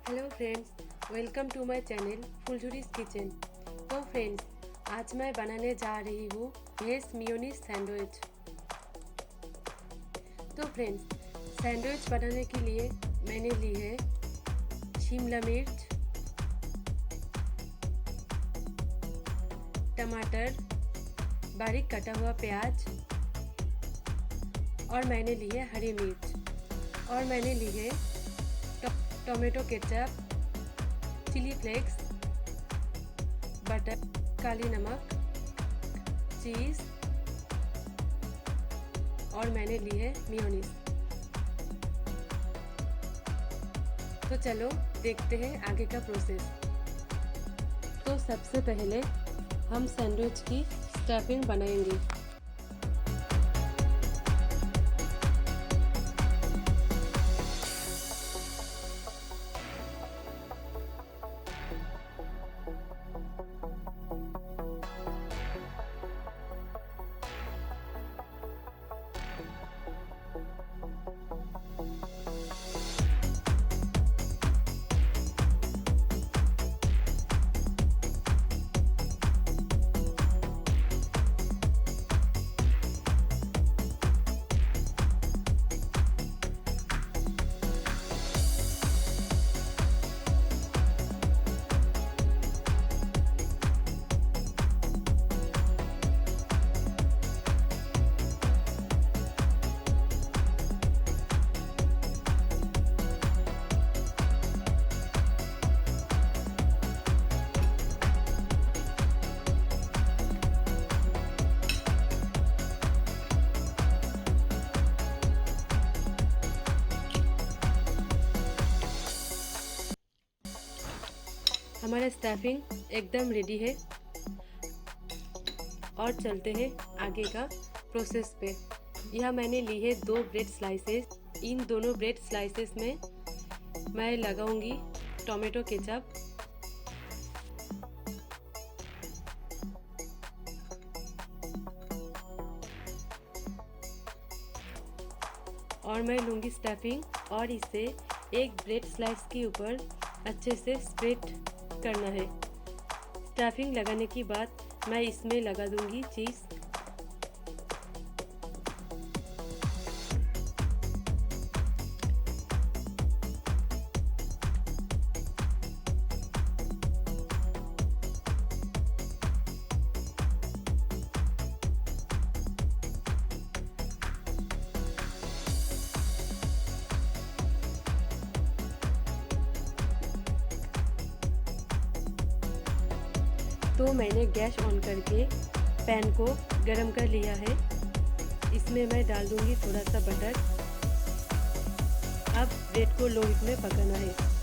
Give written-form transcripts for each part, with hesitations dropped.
Hello friends, welcome to my channel Phuljhuri's kitchen. तो friends, आज मैं बनाने जा रही हूँ वेज मेयोनीज सैंडविच। तो फ्रेंड्स, सैंडविच बनाने के लिए मैंने ली है शिमला मिर्च, टमाटर, बारीक कटा हुआ प्याज और मैंने ली है हरी मिर्च और मैंने ली है tomato ketchup, chilli flakes, butter, काली नमक, चीज़ और मैंने ली है मेयोनीज। तो चलो देखते हैं आगे का प्रोसेस। तो सबसे पहले हम सैंडविच की स्टफिंग बनाएंगे। हमारा स्टफिंग एकदम रेडी है और चलते हैं आगे का प्रोसेस पे। यह मैंने ली है 2 ब्रेड स्लाइसेस। इन दोनों ब्रेड स्लाइसेस में मैं लगाऊंगी टोमेटो केचप, और मैं लूँगी स्टफिंग और इसे एक ब्रेड स्लाइस के ऊपर अच्छे से स्प्रेड करना है। स्टफिंग लगाने के बाद मैं इसमें लगा दूंगी चीज़। तो मैंने गैस ऑन करके पैन को गरम कर लिया है। इसमें मैं डाल दूंगी थोड़ा सा बटर। अब ब्रेड को लो हीट में पकाना है।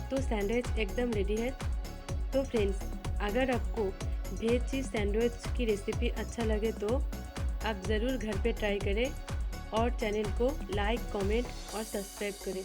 तो सैंडविच एकदम रेडी है। तो फ्रेंड्स, अगर आपको वेज चीज़ सैंडविच की रेसिपी अच्छा लगे तो आप ज़रूर घर पे ट्राई करें और चैनल को लाइक, कमेंट और सब्सक्राइब करें।